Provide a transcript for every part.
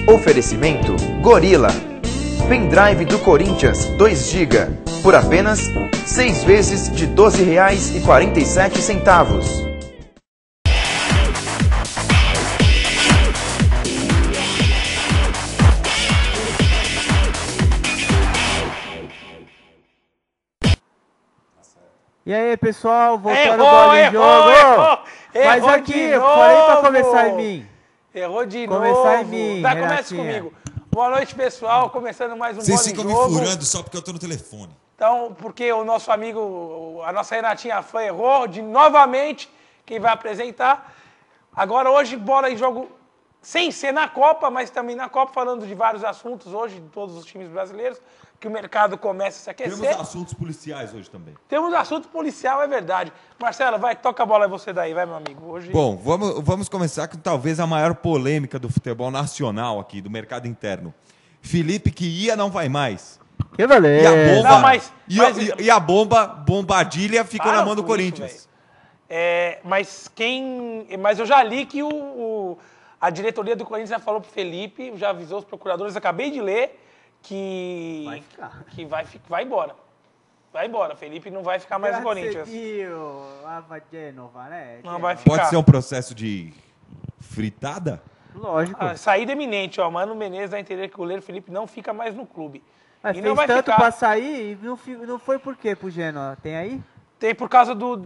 Oferecimento Gorila. Pendrive do Corinthians 2 GB por apenas 6 vezes de R$ 12,47. E aí, pessoal, voltando ao bola em jogo. Mas aqui, eu falei pra começar em mim. Errou de Começar novo. em mim, Tá, começa Renatinha. comigo. Boa noite, pessoal. Começando mais um Vocês Bola em ficam Jogo. me furando só porque eu tô no telefone. Então, porque o nosso amigo, a nossa Renatinha Fã errou de novamente quem vai apresentar. Agora, hoje, Bola em Jogo sem ser na Copa, mas também na Copa, falando de vários assuntos hoje, de todos os times brasileiros, que o mercado começa a se aquecer. Temos assuntos policiais hoje também. Temos assunto policial, é verdade. Marcelo, vai, toca a bola aí você daí, vai, meu amigo. Hoje... Bom, vamos começar com talvez a maior polêmica do futebol nacional aqui, do mercado interno. Felipe que ia, não vai mais. Que beleza. E a bomba, Não, mas- e a bombadilha ficou Para na mão do com isso, Corinthians. Mas eu já li que a diretoria do Corinthians já falou pro Felipe, já avisou os procuradores, acabei de ler, que Vai ficar. que vai embora. Vai embora, Felipe não vai ficar mais no Corinthians. Não vai ficar. Pode ser um processo de fritada? Lógico. Saída iminente, ó. Mano Menezes dá a entender que o goleiro Felipe não fica mais no clube. Mas E fez não vai tanto ficar. pra sair e não foi por quê pro Genoa? Tem aí? Tem por causa do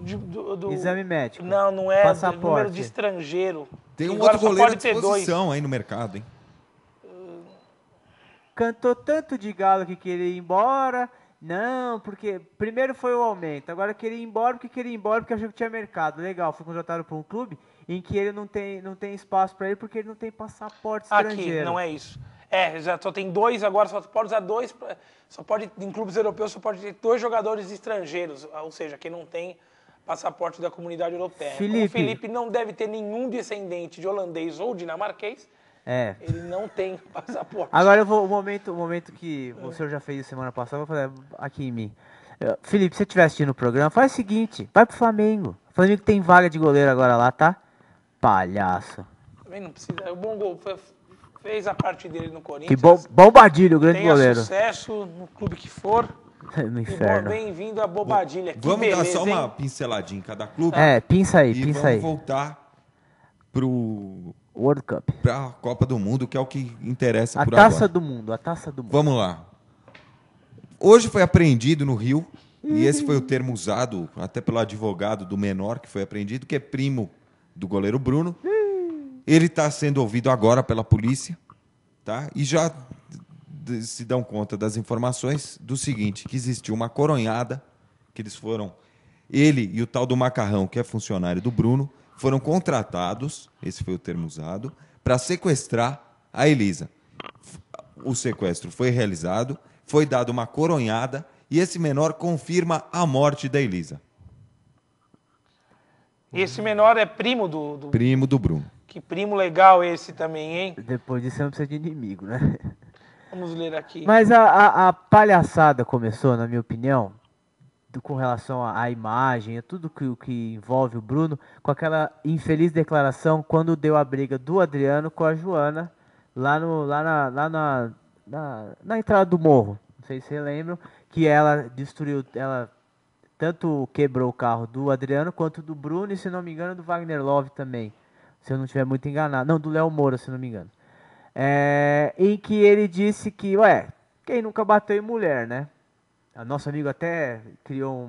Exame médico. Não é Passaporte. número de estrangeiro. Tem um Agora outro só goleiro à pode ter dois. disposição aí no mercado, hein? Cantou tanto de galo que queria ir embora. Não, porque primeiro foi o aumento. Agora queria ir embora porque achou que tinha mercado. Legal, foi contratado por um clube em que ele não tem espaço para ele porque ele não tem passaporte estrangeiro. Aqui, não é isso. Já só tem dois, agora só pode usar dois. Só pode, em clubes europeus, só pode ter 2 jogadores estrangeiros. Ou seja, quem não tem passaporte da comunidade europeia. Como o Felipe não deve ter nenhum descendente de holandês ou dinamarquês, ele não tem passaporte. Agora o momento que o senhor já fez semana passada, eu vou fazer aqui em mim. Felipe, se você estiver assistindo o programa, faz o seguinte, vai pro Flamengo. O Flamengo tem vaga de goleiro agora lá, tá? Palhaço. Também não precisa. O bom gol fez a parte dele no Que Corinthians. Bombadilho, o grande Tenha goleiro. sucesso no clube que for. No E inferno. bem-vindo a Bobadilha. Que Vamos beleza, dar só uma hein? pinceladinha em cada clube. Pinça aí, e pinça vamos aí. voltar World Cup. para a Copa do Mundo, que é o que interessa A por taça agora. do mundo, a taça do mundo. Vamos lá. Hoje foi apreendido no Rio, e esse foi o termo usado até pelo advogado do menor que foi apreendido, que é primo do goleiro Bruno. Ele está sendo ouvido agora pela polícia, tá? E já se dão conta das informações do seguinte, que existiu uma coronhada, que eles foram, ele e o tal do Macarrão, que é funcionário do Bruno, foram contratados, esse foi o termo usado, para sequestrar a Elisa. O sequestro foi realizado, foi dada uma coronhada e esse menor confirma a morte da Elisa. Esse menor é primo do... Primo do Bruno. Que primo legal esse também, hein? Depois disso você não precisa de inimigo, né? Vamos ler aqui. Mas a palhaçada começou, na minha opinião, com relação à imagem, a tudo que envolve o Bruno, com aquela infeliz declaração quando deu a briga do Adriano com a Joana lá na entrada do morro. Não sei se vocês lembram, que ela destruiu, ela tanto quebrou o carro do Adriano quanto do Bruno e, se não me engano, do Wagner Love também. Se eu não estiver muito enganado. Não, do Léo Moura, se não me engano. Em que ele disse que, quem nunca bateu em mulher, né? A nosso amigo até criou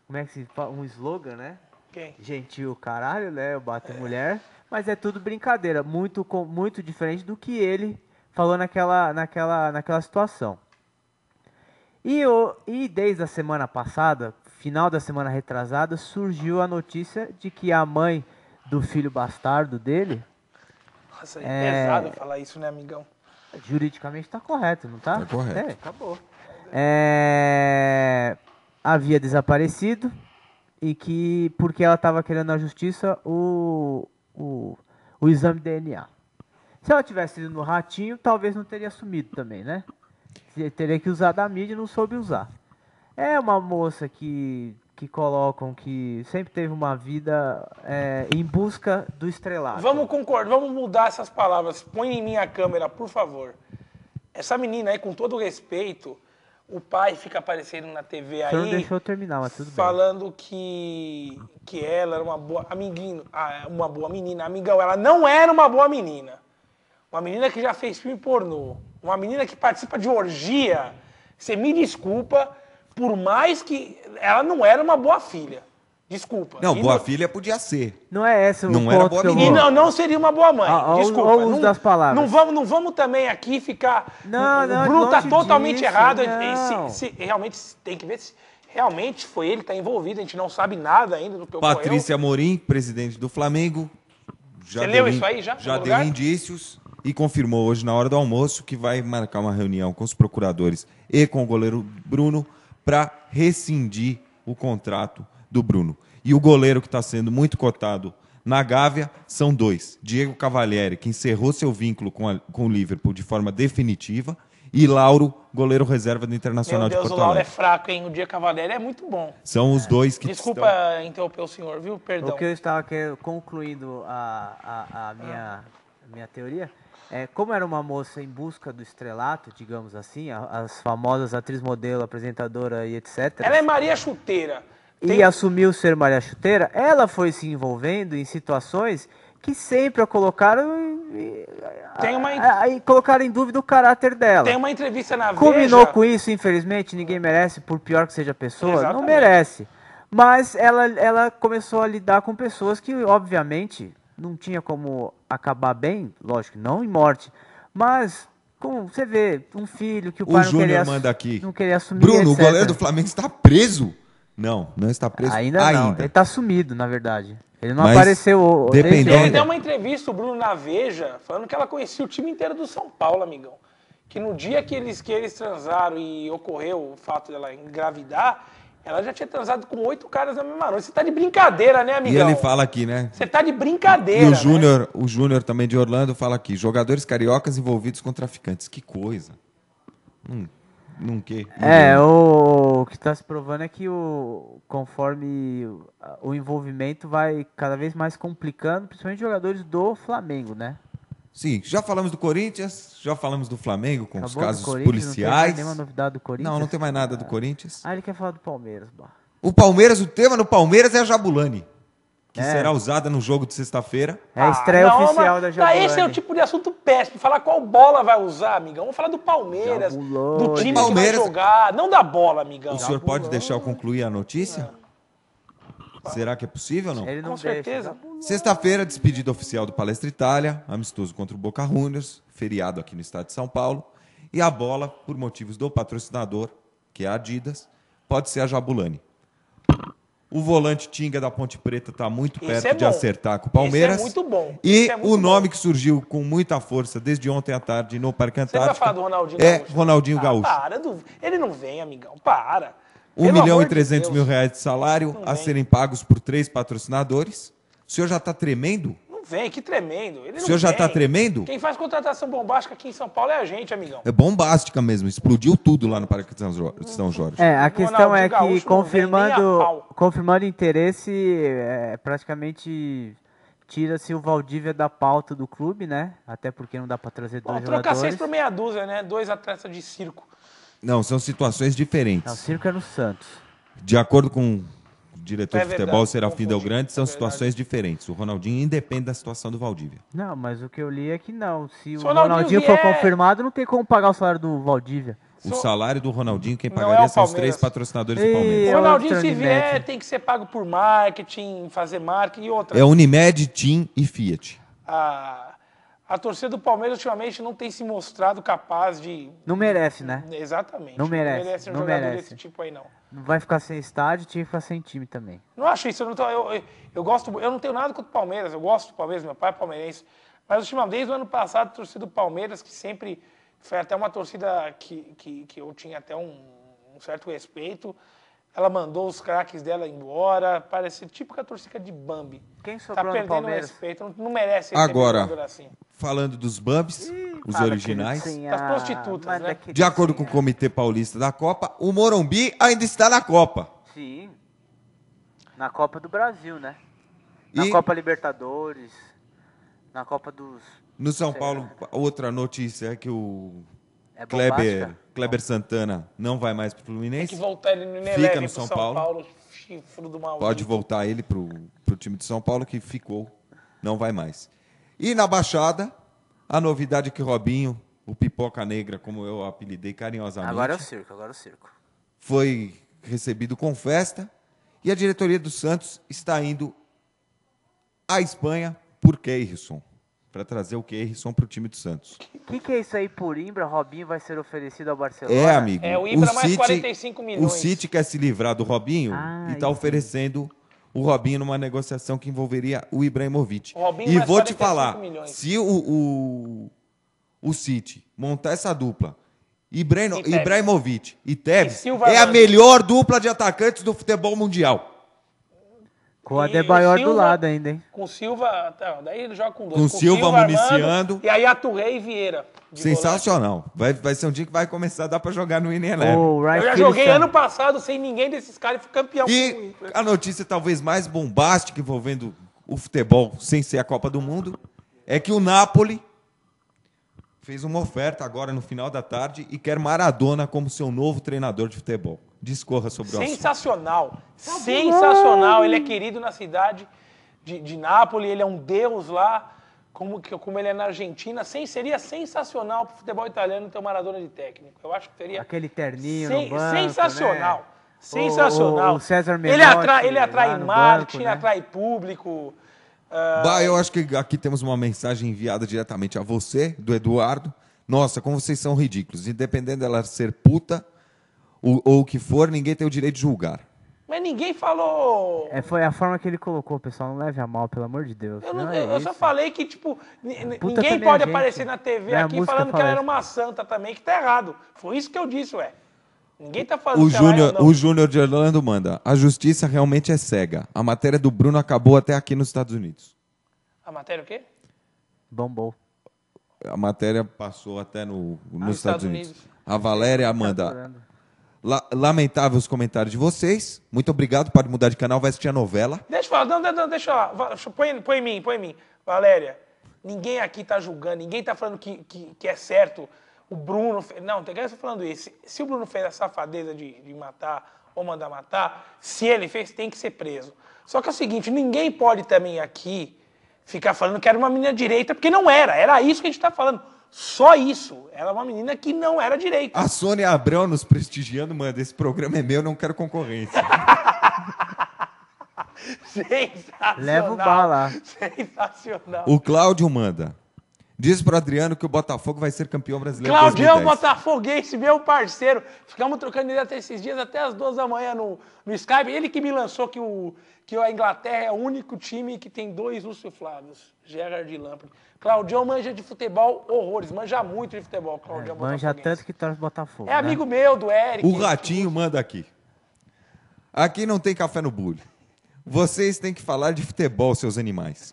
como é que se fala? Um slogan, né? Quem? Gentil caralho, né? Eu bato em mulher. Mas é tudo brincadeira. Muito diferente do que ele falou naquela situação. E desde a semana passada, final da semana retrasada, surgiu a notícia de que a mãe do filho bastardo dele... Nossa, é pesado falar isso, né, amigão? Juridicamente está correto, não está? Tá correto. Acabou. Havia desaparecido e que, porque ela estava querendo na justiça o exame de DNA. Se ela tivesse ido no ratinho, talvez não teria assumido também, né? Teria que usar da mídia e não soube usar. É uma moça que que colocam que sempre teve uma vida em busca do estrelato. Vamos concordar, vamos mudar essas palavras. Põe em minha câmera, por favor. Essa menina aí, com todo o respeito, o pai fica aparecendo na TV aí... Você não deixou eu terminar, mas tudo bem. Falando que ela era uma boa menina. Amigão, ela não era uma boa menina. Uma menina que já fez filme pornô. Uma menina que participa de orgia. Você me desculpa, por mais que ela não era uma boa filha. Desculpa. Não, boa filha podia ser. Não é esse o não ponto era boa que eu menina. vou... E não seria uma boa mãe. Desculpa. Olha o uso das palavras. Não vamos também aqui ficar... Não, o Bruno tá totalmente disso, errado. não. Realmente tem que ver se realmente foi ele que está envolvido. A gente não sabe nada ainda do que ocorreu. Patrícia Amorim, presidente do Flamengo. Você leu isso aí já? Já deu indícios e confirmou hoje na hora do almoço que vai marcar uma reunião com os procuradores e com o goleiro Bruno para rescindir o contrato do Bruno. E o goleiro que está sendo muito cotado na Gávea são dois. Diego Cavalieri, que encerrou seu vínculo com o Liverpool de forma definitiva, e Lauro, goleiro reserva do Internacional de Porto Alegre. O Lauro é fraco, hein? O Diego Cavalieri é muito bom. São os dois que Desculpa interromper o senhor, viu? Perdão. O que eu estava concluindo a minha teoria é, como era uma moça em busca do estrelato, digamos assim, as famosas atriz modelo, apresentadora e etc. Ela é Maria Chuteira. E assumiu ser Maria Chuteira, ela foi se envolvendo em situações que sempre a colocaram colocaram em dúvida o caráter dela. Tem uma entrevista na Veja... Culminou com isso, infelizmente, ninguém merece, por pior que seja a pessoa, Exatamente. Não merece. Mas ela começou a lidar com pessoas que, obviamente, não tinha como acabar bem, lógico, não em morte, mas... Como você vê, um filho que o pai não queria assumir, Bruno, etc. o goleiro do Flamengo está preso? Não está preso ainda. Não, ele está sumido, na verdade. Ele não Mas, apareceu... Dependendo... Ele deu uma entrevista, o Bruno, na Veja, falando que ela conhecia o time inteiro do São Paulo, amigão. Que no dia que eles transaram e ocorreu o fato dela engravidar, ela já tinha transado com 8 caras na mesma noite. Você tá de brincadeira, né, amigão? E ele fala aqui, né? Você tá de brincadeira, E o Júnior também de Orlando fala aqui, jogadores cariocas envolvidos com traficantes. Que coisa. O que está se provando é que conforme o envolvimento vai cada vez mais complicando, principalmente jogadores do Flamengo, né? Sim, já falamos do Corinthians, já falamos do Flamengo com os casos policiais. policiais. Não tem nenhuma novidade do Corinthians? Não tem mais nada do Corinthians. Ele quer falar do Palmeiras. O tema no Palmeiras é a Jabulani, que será usada no jogo de sexta-feira. É a estreia oficial da Jabulani. Esse é o tipo de assunto péssimo. Falar qual bola vai usar, amigão. Vamos falar do Palmeiras, do time que vai jogar. Não da bola, amigão. O senhor pode deixar eu concluir a notícia? Será que é possível ou não? Ele não Com certeza. Sexta-feira, despedida oficial do Palestra Itália, amistoso contra o Boca Juniors, feriado aqui no estado de São Paulo. E a bola, por motivos do patrocinador, que é a Adidas, pode ser a Jabulani. O volante Tinga da Ponte Preta está muito perto de acertar com o Palmeiras. Isso é muito bom. E o nome que surgiu com muita força desde ontem à tarde no Parque Antártico Você vai falar do Ronaldinho Gaúcho? Ronaldinho Gaúcho. Ele não vem, amigão. Para. R$1.300.000 de salário a serem pagos por 3 patrocinadores. O senhor já está tremendo? Não vem, que tremendo. O senhor já está tremendo? Quem faz contratação bombástica aqui em São Paulo é a gente, amigão. É bombástica mesmo, explodiu tudo lá no Parque de São Jorge. A questão é que confirmando interesse, praticamente tira-se o Valdívia da pauta do clube, né? Até porque não dá para trazer dois jogadores. Troca 6 por meia dúzia, né? 2 atletas de circo. Não, são situações diferentes. O circo é no Santos. De acordo com o diretor de futebol, Serafim Del Grande, são situações diferentes. O Ronaldinho independe da situação do Valdívia. Não, mas o que eu li é que não. Se o Ronaldinho for confirmado, não tem como pagar o salário do Valdívia. O salário do Ronaldinho, quem pagaria são os 3 patrocinadores do Palmeiras. O Ronaldinho, se vier, tem que ser pago por marketing, fazer marketing e outra. É Unimed, TIM e Fiat. A torcida do Palmeiras ultimamente não tem se mostrado capaz de... Não merece, né? Exatamente. Não merece. Não merece um jogador desse tipo aí, não. Não vai ficar sem estádio, tinha que ficar sem time também. Não acho isso. Eu não tenho nada contra o Palmeiras. Eu gosto do Palmeiras, meu pai é palmeirense. Mas ultimamente, desde o ano passado, a torcida do Palmeiras, que sempre foi até uma torcida que eu tinha até um certo respeito, ela mandou os craques dela embora. Parece típica torcida de Bambi. Quem sobrou no Palmeiras? Perdendo respeito. Não merece Agora, assim. falando dos Bambis, os originais, das prostitutas, né? De acordo com o Comitê Paulista da Copa, o Morumbi ainda está na Copa. Sim. Na Copa do Brasil, né? Na Copa Libertadores, na Copa dos... No São Paulo, outra notícia é que o Kleber Santana não vai mais pro Fluminense. Tem que voltar ele no Fica no São Paulo. Chifre do Maurício. Pode voltar ele pro time de São Paulo, que ficou, não vai mais. E na Baixada, a novidade é que Robinho, o Pipoca Negra, como eu apelidei carinhosamente... Agora é o circo. Foi recebido com festa e a diretoria do Santos está indo à Espanha por Keirson, para trazer o Keirson para o time do Santos. O que é isso aí por Ibra? Robinho vai ser oferecido ao Barcelona? Amigo. O Ibra mais 45 milhões. O City quer se livrar do Robinho e está oferecendo o Robinho numa negociação que envolveria o Ibrahimovic. Robinho e mais vou te falar, milhões. se o City montar essa dupla, Ibrahimovic e Tevez, é a melhor dupla de atacantes do futebol mundial. Com o Adebayor do lado ainda, hein? Com o Silva, daí ele joga com dois. Com o Silva municiando. E aí a Touré e Vieira. Sensacional. Vai ser um dia que vai começar a dar pra jogar no Ineleve. Eu já joguei ano passado sem ninguém desses caras e fui campeão. E a notícia talvez mais bombástica envolvendo o futebol sem ser a Copa do Mundo é que o Napoli fez uma oferta agora no final da tarde e quer Maradona como seu novo treinador de futebol. Discorra sobre o assunto. Sensacional. Ele é querido na cidade de Nápoles, ele é um deus lá, como ele é na Argentina. Seria sensacional para o futebol italiano ter o Maradona de técnico. Eu acho que seria... Aquele terninho no banco, sensacional. Né? Sensacional. O César Menotti, ele atrai marketing, né? Atrai público. Eu acho que aqui temos uma mensagem enviada diretamente a você, do Eduardo. Nossa, como vocês são ridículos. Independente dela ser puta ou o que for, ninguém tem o direito de julgar. Mas ninguém falou... Foi a forma que ele colocou, pessoal. Não leve a mal, pelo amor de Deus. Eu só falei que, tipo, ninguém pode aparecer na TV aqui falando que ela era uma santa também, que tá errado. Foi isso que eu disse, ué. Ninguém tá falando O Júnior de Orlando manda: a justiça realmente é cega. A matéria do Bruno acabou até aqui nos Estados Unidos. A matéria o quê? Bombou. A matéria passou até nos Estados Unidos. A Valéria manda: lamentável os comentários de vocês. Muito obrigado. Pode mudar de canal, vai assistir a novela. Deixa eu falar. Não, deixa lá. Põe em mim. Valéria, ninguém aqui tá julgando, ninguém tá falando que é certo. O Bruno... Não, tem que estar falando isso. Se o Bruno fez a safadeza de matar ou mandar matar, se ele fez, tem que ser preso. Só que é o seguinte, ninguém pode também aqui ficar falando que era uma menina direita, porque não era. Era isso que a gente está falando. Só isso. Ela é uma menina que não era direita. A Sônia Abrão nos prestigiando, manda: esse programa é meu, não quero concorrência. Sensacional. Leva o bala. Sensacional. O Cláudio manda: diz pro Adriano que o Botafogo vai ser campeão brasileiro. Claudião Botafoguense, meu parceiro. Ficamos trocando ideia até esses dias, até as 2 da manhã no Skype. Ele que me lançou que a Inglaterra é o único time que tem 2 Lúcio Flávios, Gerrard e Lampard. Claudião manja de futebol horrores, manja muito de futebol, Claudião Botafoguense. Manja tanto que torce Botafogo. É amigo meu, do Eric. O Ratinho manda aqui: aqui não tem café no bullying. Vocês têm que falar de futebol, seus animais.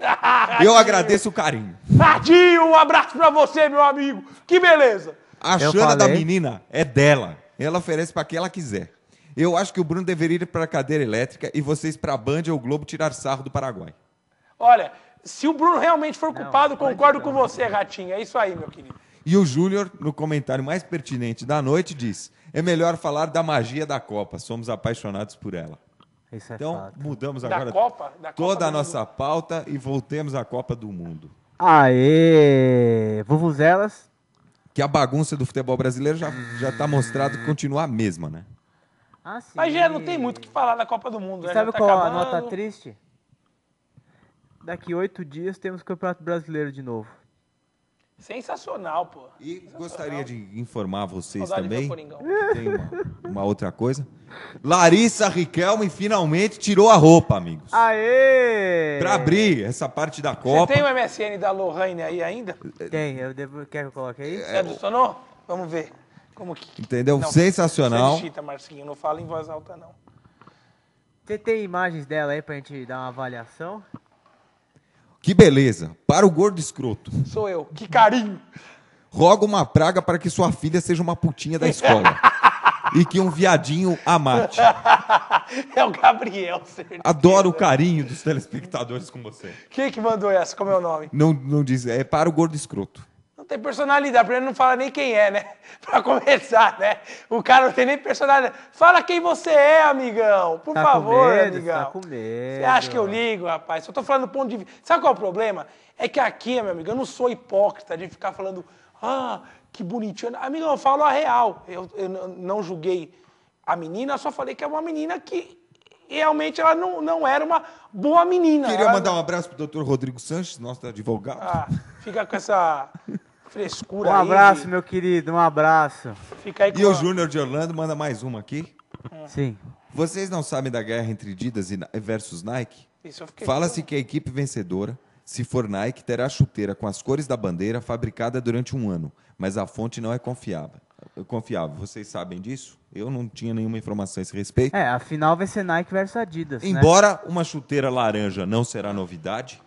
Eu agradeço o carinho. Ratinho, um abraço pra você, meu amigo. Que beleza. A Xana da menina é dela. Ela oferece pra quem ela quiser. Eu acho que o Bruno deveria ir pra cadeira elétrica e vocês pra Band ou Globo tirar sarro do Paraguai. Olha, se o Bruno realmente for culpado, concordo com você, Ratinho. É isso aí, meu querido. E o Júnior, no comentário mais pertinente da noite, diz: é melhor falar da magia da Copa. Somos apaixonados por ela. Isso é então, fato. Mudamos agora toda a nossa pauta e voltemos à Copa do Mundo. Aê! Vuvuzelas. Que a bagunça do futebol brasileiro já está mostrado que continua a mesma, né? Ah, sim. Mas já não tem muito o que falar da Copa do Mundo, né? Sabe qual a nota triste? Daqui 8 dias temos o Campeonato Brasileiro de novo. Sensacional, pô. E gostaria de informar vocês também que tem uma outra coisa. Larissa Riquelme finalmente tirou a roupa, amigos. Aê! Pra abrir essa parte da Copa. Você tem o MSN da Lohane aí ainda? Tem, quer que eu coloque aí? Você adicionou? Vamos ver. Como que... Entendeu? Não, sensacional. Você digita, Marcinho, não fala em voz alta, não. Você tem imagens dela aí pra gente dar uma avaliação? Que beleza. Para o gordo escroto. Sou eu. Que carinho. Roga uma praga para que sua filha seja uma putinha da escola. e que um viadinho a mate. É o Gabriel, certeza. Adoro o carinho dos telespectadores com você. Quem que mandou essa? Como é o nome? Não diz, é para o gordo escroto. Não tem personalidade, porque ele não fala nem quem é, né? Pra começar, né? O cara não tem nem personalidade. Fala quem você é, amigão. Por favor, amigão. Tá com medo. Você acha que eu ligo, rapaz? Só tô falando do ponto de vista. Sabe qual é o problema? É que aqui, meu amigo, eu não sou hipócrita de ficar falando, que bonitinho. Amigão, eu falo a real. Eu não julguei a menina, eu só falei que é uma menina que realmente ela não era uma boa menina. Queria mandar um abraço pro Dr. Rodrigo Sanches, nosso advogado. Fica com essa frescura aí. Um abraço, meu querido, um abraço. Fica aí com E o Júnior de Orlando manda mais uma aqui. Sim. Vocês não sabem da guerra entre Adidas versus Nike? Isso, eu fiquei... Fala-se que a equipe vencedora, se for Nike, terá a chuteira com as cores da bandeira fabricada durante 1 ano, mas a fonte não é confiável. Vocês sabem disso? Eu não tinha nenhuma informação a esse respeito. Afinal vai ser Nike versus Adidas, Embora uma chuteira laranja não será novidade,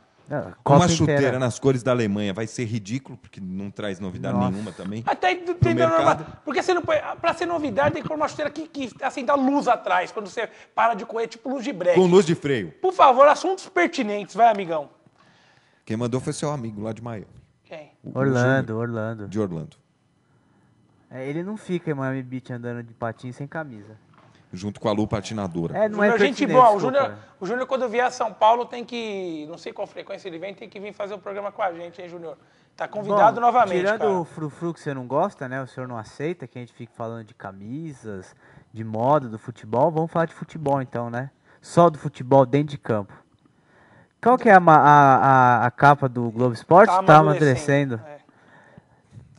uma chuteira nas cores da Alemanha vai ser ridículo, porque não traz novidade nenhuma também. Até porque você não põe, pra ser novidade tem que pôr uma chuteira que assim, dá luz atrás, quando você para de correr, tipo luz de breque. Com luz de freio. Por favor, assuntos pertinentes, vai, amigão. Quem mandou foi seu amigo lá de Miami. Quem? Orlando. De Orlando. Ele não fica em Miami Beach andando de patins sem camisa. Junto com a Lu patinadora. Não é gente pertinente, boa. desculpa. O Júnior, quando vier a São Paulo, tem que... Não sei qual frequência ele vem, tem que vir fazer o programa com a gente, hein, Júnior? Tá convidado novamente, tirando cara. o frufru que você não gosta, né? O senhor não aceita que a gente fique falando de camisas, de moda, do futebol. Vamos falar de futebol, então, né? Só do futebol dentro de campo. Qual que é a capa do Globo Esporte? Tá amadurecendo.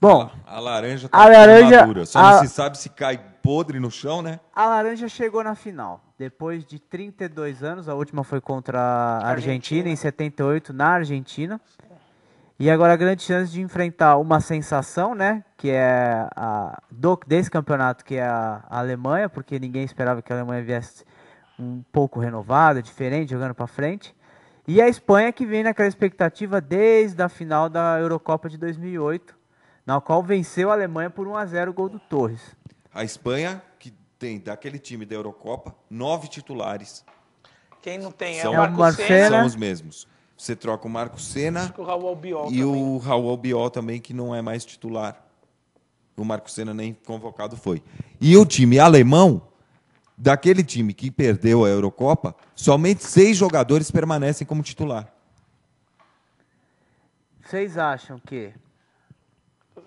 Bom, a laranja tá madura. Só não se sabe se cai podre no chão, né? A laranja chegou na final. Depois de 32 anos, a última foi contra a Argentina, em 78, na Argentina. E agora a grande chance de enfrentar uma sensação, né? Que é desse campeonato, que é a Alemanha, porque ninguém esperava que a Alemanha viesse um pouco renovada, diferente, jogando para frente. E a Espanha, que vem naquela expectativa desde a final da Eurocopa de 2008, na qual venceu a Alemanha por 1-0 o gol do Torres. A Espanha, que tem daquele time da Eurocopa, 9 titulares. Quem não tem são, é o Marco Senna. São os mesmos. Você troca o Marco Senna o Raul Albiol e também. O Raul Albiol também, que não é mais titular. O Marco Senna nem convocado foi. E o time alemão, daquele time que perdeu a Eurocopa, somente 6 jogadores permanecem como titular. Vocês acham que,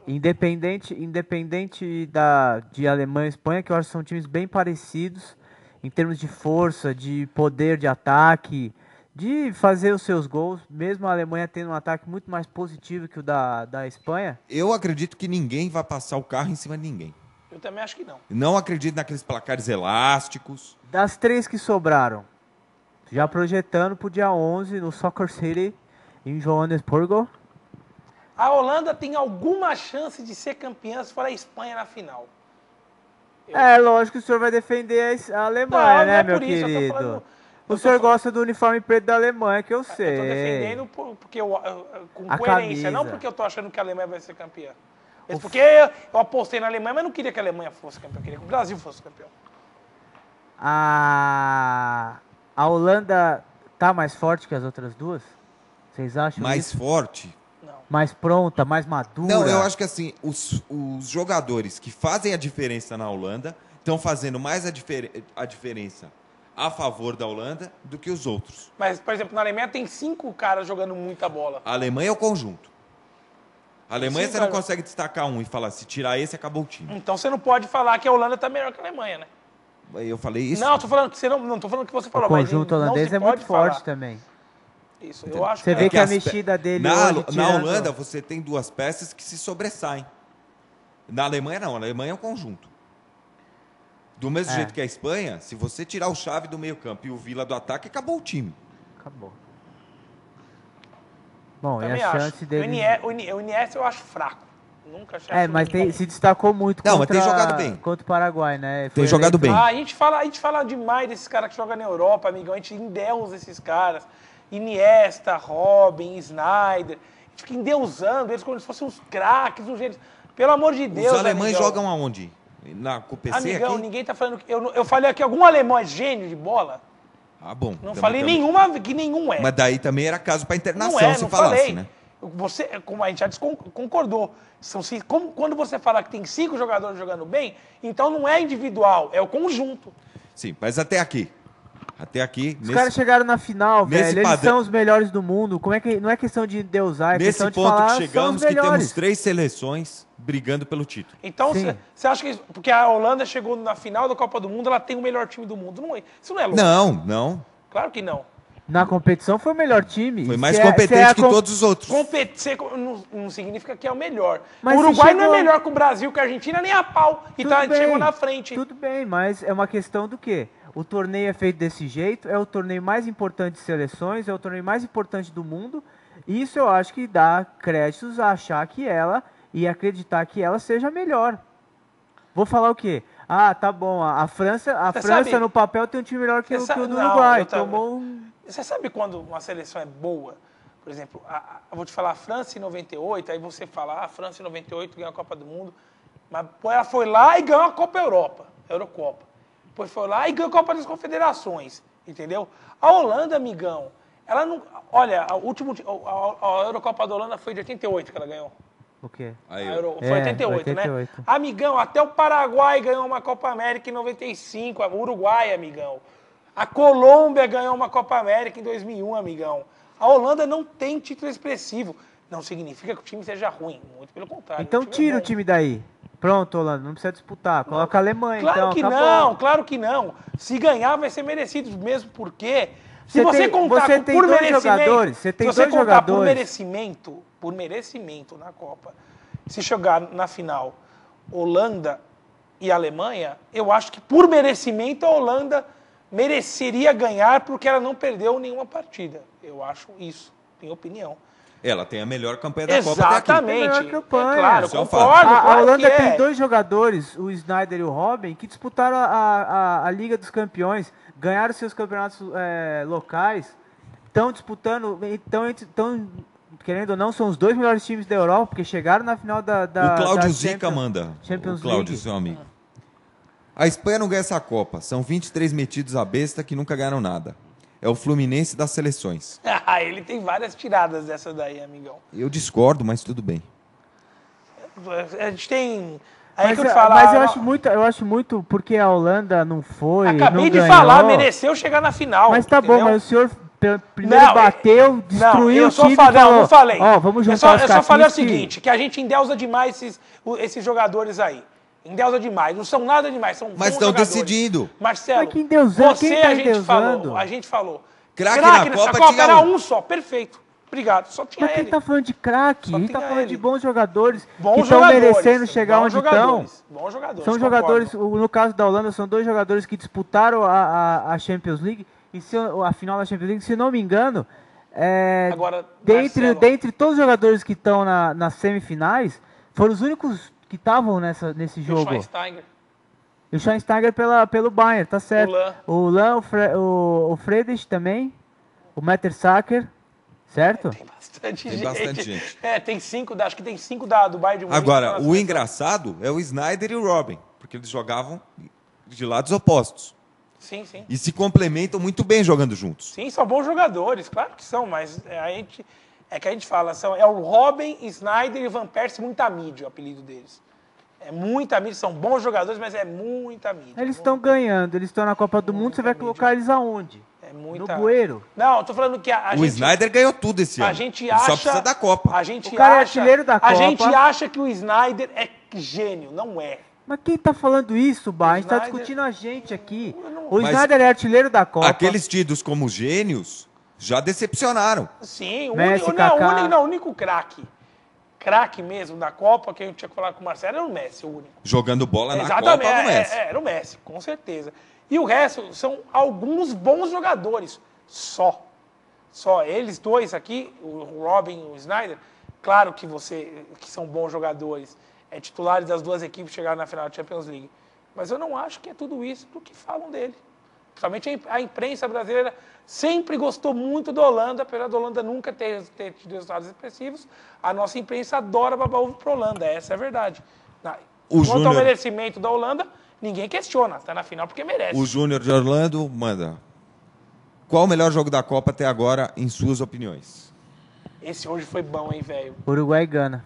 independente de Alemanha e Espanha, que eu acho que são times bem parecidos em termos de força, de poder de ataque, de fazer os seus gols, mesmo a Alemanha tendo um ataque muito mais positivo que o da Espanha? Eu acredito que ninguém vai passar o carro em cima de ninguém. Eu também acho que não. Não acredito naqueles placares elásticos. Das 3 que sobraram, já projetando pro dia 11 no Soccer City em Johannesburgo. A Holanda tem alguma chance de ser campeã se for a Espanha na final. Lógico que o senhor vai defender a Alemanha, né, meu querido? O senhor gosta do uniforme preto da Alemanha, que eu sei. Eu tô defendendo porque com a coerência, camisa. não porque eu tô achando que a Alemanha vai ser campeã. Mas porque eu apostei na Alemanha, mas não queria que a Alemanha fosse campeã, eu queria que o Brasil fosse campeão. A Holanda tá mais forte que as outras duas? Vocês acham Mais isso? forte? Mais pronta, mais madura? Não, eu acho que assim, os jogadores que fazem a diferença na Holanda estão fazendo mais a diferença a favor da Holanda do que os outros. Mas, por exemplo, na Alemanha tem 5 caras jogando muita bola. A Alemanha é o conjunto. A Alemanha você não consegue destacar um e falar, se tirar esse, acabou o time. Então você não pode falar que a Holanda tá melhor que a Alemanha, né? Eu falei isso? Não, tô falando que você não tô falando que você falou. O conjunto holandês é muito forte falar. Também. Isso, eu acho você vê que a mexida dele hoje, na Holanda você tem 2 peças que se sobressaem. Na Alemanha não, na Alemanha é um conjunto. Do mesmo jeito que a Espanha, se você tirar o Xavi do meio campo e o Villa do ataque, acabou o time. Acabou. Bom, também e a chance dele... O Iniesta eu acho fraco. Nunca achei mas se destacou muito mas tem jogado bem. Contra o Paraguai, né? Tem jogado bem. A gente fala demais desses caras que jogam na Europa, amigão. A gente endeusa esses caras. Iniesta, Robin, Snyder. A gente fica endeusando eles como se fossem uns craques, uns gênios. Pelo amor de Deus, os alemães amigão. jogam aonde? com o PC Amigão, aqui? ninguém tá falando... Eu falei aqui, algum alemão é gênio de bola? Ah, bom. Não falei nenhuma que nenhum é. Mas daí também era caso para internação, não é, se não falasse, falei. né? Você, como a gente já concordou, quando você fala que tem 5 jogadores jogando bem, então não é individual, é o conjunto. Sim, mas até aqui. Até aqui. Os caras chegaram na final, velho. Eles são os melhores do mundo. Como é que não é questão de deusar, é questão de falar, nesse ponto que chegamos, que temos 3 seleções brigando pelo título. Então, você acha que... Porque a Holanda chegou na final da Copa do Mundo, ela tem o melhor time do mundo. Não é, isso não é louco. Não. Claro que não. Na competição foi o melhor time. Foi mais competente que todos os outros. Não significa que é o melhor. Mas o Uruguai não é melhor que o Brasil, que a Argentina, nem a pau. E chegou na frente. Tudo bem, mas é uma questão do quê? O torneio é feito desse jeito, é o torneio mais importante de seleções, é o torneio mais importante do mundo. Isso eu acho que dá créditos a achar que ela e acreditar que ela seja melhor. Vou falar o quê? Ah, tá bom, a França no papel tem um time melhor que o do Uruguai. Você sabe quando uma seleção é boa? Por exemplo, eu vou te falar a França em 98, aí você fala, a França em 98 ganhou a Copa do Mundo, mas ela foi lá e ganhou a Copa Eurocopa. Depois foi lá e ganhou a Copa das Confederações, entendeu? A Holanda, amigão, ela não... Olha, a Eurocopa da Holanda foi de 88 que ela ganhou. O quê? Foi 88, né? Amigão, até o Paraguai ganhou uma Copa América em 95, o Uruguai, amigão. A Colômbia ganhou uma Copa América em 2001, amigão. A Holanda não tem título expressivo. Não significa que o time seja ruim, muito pelo contrário. Então tira o time daí. Pronto, Holanda, não precisa disputar. Coloca a Alemanha, claro então. Claro que não. Se ganhar, vai ser merecido, mesmo porque... Se você contar por merecimento... Você tem dois jogadores. Por merecimento na Copa, se chegar na final Holanda e Alemanha, eu acho que por merecimento a Holanda mereceria ganhar porque ela não perdeu nenhuma partida. Eu acho isso, minha opinião. Ela tem a melhor campanha da Copa até aqui. Melhor campanha. Claro, concordo. A Holanda tem 2 jogadores, o Sneijder e o Robben, que disputaram a Liga dos Campeões, ganharam seus campeonatos locais, estão disputando, estão, querendo ou não, são os 2 melhores times da Europa, porque chegaram na final da o Cláudio Zica manda. Champions o Cláudio, League. Seu amigo. A Espanha não ganha essa Copa. São 23 metidos à besta que nunca ganharam nada. É o Fluminense das seleções. Ele tem várias tiradas dessa daí, amigão. Eu discordo, mas tudo bem. A gente tem... Mas eu acho muito porque a Holanda não foi, Acabei não de ganhou. falar, mereceu chegar na final. Mas tá entendeu? bom, mas o senhor primeiro bateu, destruiu o time e falou... Não falei. Ó, vamos juntar eu só falei o seguinte, que a gente endeusa demais esses jogadores aí. Endeusa demais. Não são nada demais, são bons Mas estão jogadores. decidindo. Marcelo, mas quem endeusando? você, Quem tá a gente falou. Craque na Copa tinha era um só, perfeito. Obrigado, só tinha mas ele. quem tá falando de craque? A gente tá falando de bons jogadores que Bons estão jogadores, merecendo chegar onde estão. Bons jogadores. São jogadores, no caso da Holanda, são 2 jogadores que disputaram a Champions League, e a final da Champions League, se não me engano, Agora, dentre todos os jogadores que estão nas semifinais, foram os únicos que estavam nesse jogo. E o Schweinsteiger pelo Bayern, tá certo. O Lan, o Friedrich também, o Mertesacker, certo? Tem bastante gente. Tem 5, acho que tem 5 do Bayern de Munique. Agora, o engraçado é o Sneijder e o Robben, porque eles jogavam de lados opostos. Sim. E se complementam muito bem jogando juntos. Sim, são bons jogadores, claro que são, mas a gente fala, é o Robben, Sneijder e Van Persie, muita mídia, o apelido deles. É muita mídia, são bons jogadores, mas é muita mídia. Eles estão ganhando, eles estão na Copa do Mundo, você vai colocar eles aonde? No bueiro. Não, eu tô falando que o Sneijder ganhou tudo esse ano. Ele só precisa da Copa. O cara é artilheiro da Copa. A gente acha que o Sneijder é gênio, não é. Mas quem tá falando isso, Bar? A gente tá discutindo a gente aqui. O Sneijder é artilheiro da Copa. Aqueles tidos como gênios já decepcionaram. Sim, o único craque mesmo da Copa, que a gente tinha que falar com o Marcelo, era o Messi, o único. Jogando bola na Copa do Messi. Era o Messi, com certeza. E o resto são alguns bons jogadores, só. Eles 2 aqui, o Robben e o Sneijder, claro que são bons jogadores, titulares das 2 equipes chegaram na final da Champions League. Mas eu não acho que é tudo isso do que falam dele. Principalmente a imprensa brasileira sempre gostou muito da Holanda, apesar da Holanda nunca ter tido resultados expressivos. A nossa imprensa adora babar ovo para a Holanda, essa é a verdade. Quanto ao merecimento da Holanda, ninguém questiona. Está na final porque merece. O Júnior de Orlando manda. Qual o melhor jogo da Copa até agora, em suas opiniões? Esse hoje foi bom, hein, velho? Uruguai e Gana.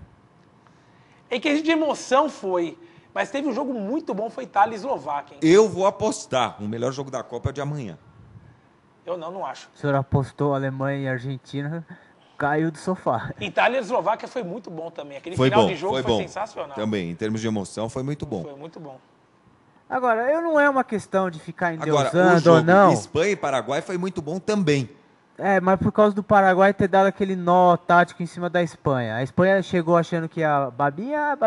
Em quesito de emoção foi. Mas teve um jogo muito bom, foi Itália e Eslováquia. Hein? Eu vou apostar. O melhor jogo da Copa é o de amanhã. Eu não acho. O senhor apostou Alemanha e Argentina, caiu do sofá. Itália e Eslováquia foi muito bom também. Aquele Foi final bom, de jogo foi foi bom. sensacional. Também, em termos de emoção, foi muito bom. Foi muito bom. Agora, eu não é uma questão de ficar Agora, o endeusando jogo ou não. Espanha e Paraguai foi muito bom também. Mas por causa do Paraguai ter dado aquele nó tático em cima da Espanha. A Espanha chegou achando que a babinha,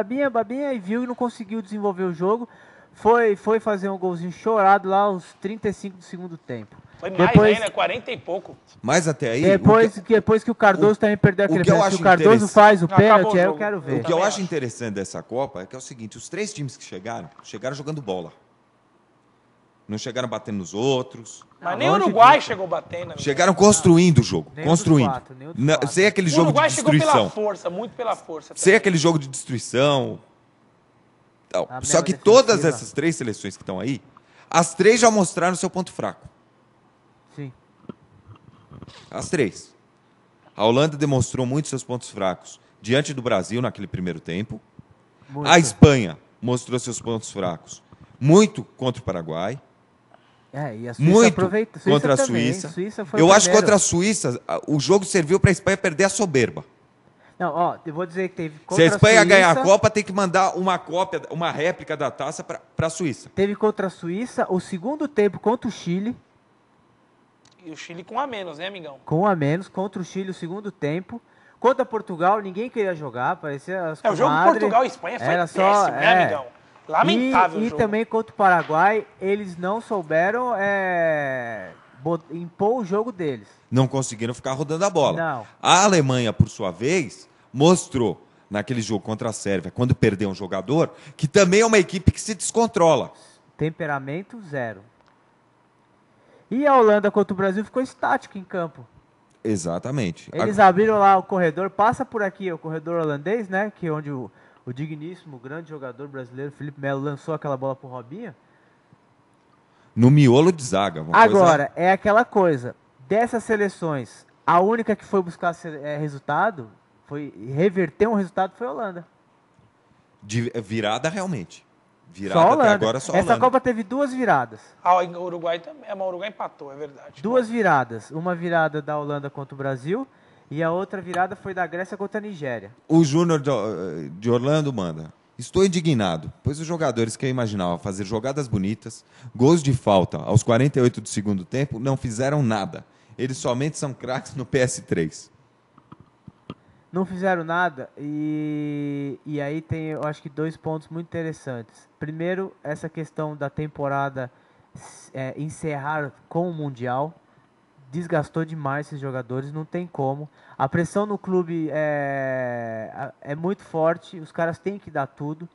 e viu e não conseguiu desenvolver o jogo. Foi fazer um golzinho chorado lá aos 35 do segundo tempo. Foi mais ainda, 40 e pouco. Mas até aí... Depois que o Cardoso também perdeu aquele pênalti, o Cardoso faz o pênalti, aí eu quero ver. O que eu acho interessante dessa Copa é que é o seguinte, os 3 times que chegaram jogando bola. Não chegaram batendo nos outros. Mas nem o Uruguai chegou batendo. Chegaram construindo o jogo. Construindo. Quatro. Sem aquele jogo de destruição. O Uruguai chegou pela força, muito pela força. Sem aquele jogo de destruição. Só que todas essas 3 seleções que estão aí, as 3 já mostraram seu ponto fraco. Sim. As 3. A Holanda demonstrou muito seus pontos fracos diante do Brasil naquele primeiro tempo. Muito. A Espanha mostrou seus pontos fracos muito contra o Paraguai. E a Suíça muito aproveita. contra a também. Suíça. Eu acho que contra a Suíça, o jogo serviu para a Espanha perder a soberba. Não, eu vou dizer que teve contra Se a Espanha Suíça, ganhar a Copa, tem que mandar uma réplica da taça para a Suíça. Teve contra a Suíça o segundo tempo contra o Chile. E o Chile com um a menos, né, amigão? Com um a menos, contra o Chile o segundo tempo. Contra Portugal, ninguém queria jogar, parecia as o jogo de Portugal e Espanha foi péssimo, né, amigão? Lamentável o jogo. E também contra o Paraguai, eles não souberam impor o jogo deles. Não conseguiram ficar rodando a bola. Não. A Alemanha, por sua vez, mostrou naquele jogo contra a Sérvia, quando perdeu um jogador, que também é uma equipe que se descontrola. Temperamento zero. E a Holanda contra o Brasil ficou estática em campo. Exatamente. Eles abriram lá o corredor, passa por aqui, o corredor holandês, né? Que é onde o digníssimo, grande jogador brasileiro, Felipe Melo, lançou aquela bola pro Robinho. No miolo de zaga. Agora, é aquela coisa. Dessas seleções, a única que foi buscar resultado, foi reverter um resultado, foi a Holanda. Virada realmente. Só a Holanda. Até agora só a Holanda. Essa Copa teve 2 viradas. O Uruguai também. Mas o Uruguai empatou, é verdade. 2 viradas. Uma virada da Holanda contra o Brasil e a outra virada foi da Grécia contra a Nigéria. O Júnior de Orlando manda. Estou indignado, pois os jogadores que eu imaginava fazer jogadas bonitas, gols de falta aos 48 do segundo tempo, não fizeram nada. Eles somente são craques no PS3. Não fizeram nada e aí tem, eu acho que 2 pontos muito interessantes. Primeiro, essa questão da temporada encerrar com o Mundial. Desgastou demais esses jogadores, não tem como. A pressão no clube é muito forte, os caras têm que dar tudo.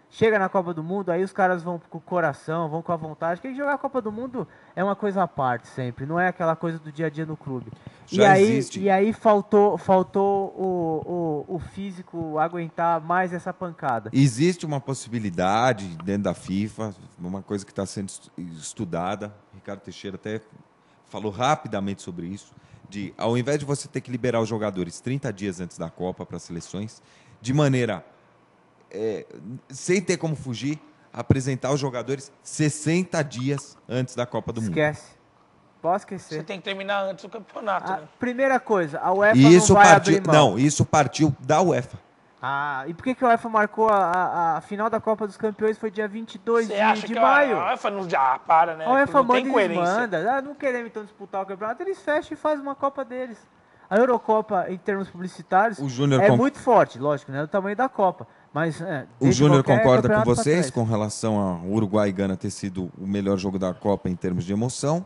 Chega na Copa do Mundo, aí os caras vão com o coração, vão com a vontade. Porque jogar a Copa do Mundo é uma coisa à parte sempre, não é aquela coisa do dia a dia no clube. E aí faltou o físico aguentar mais essa pancada. Existe uma possibilidade dentro da FIFA, uma coisa que está sendo estudada, Ricardo Teixeira até falou rapidamente sobre isso, ao invés de você ter que liberar os jogadores 30 dias antes da Copa para as seleções, de maneira, sem ter como fugir, apresentar os jogadores 60 dias antes da Copa do Mundo. Esquece. Pode esquecer. Você tem que terminar antes do campeonato, né? Primeira coisa, a UEFA não vai abrir mão. Não, isso partiu da UEFA. E por que a UEFA marcou a final da Copa dos Campeões foi dia 22 de maio? A UEFA não já para, né? A UEFA não manda, tem coerência. manda. Não queremos então disputar o campeonato, eles fecham e fazem uma Copa deles. A Eurocopa, em termos publicitários, muito forte, lógico, né? Do tamanho da Copa. Mas, o Júnior concorda com vocês com relação ao Uruguai e Gana ter sido o melhor jogo da Copa em termos de emoção.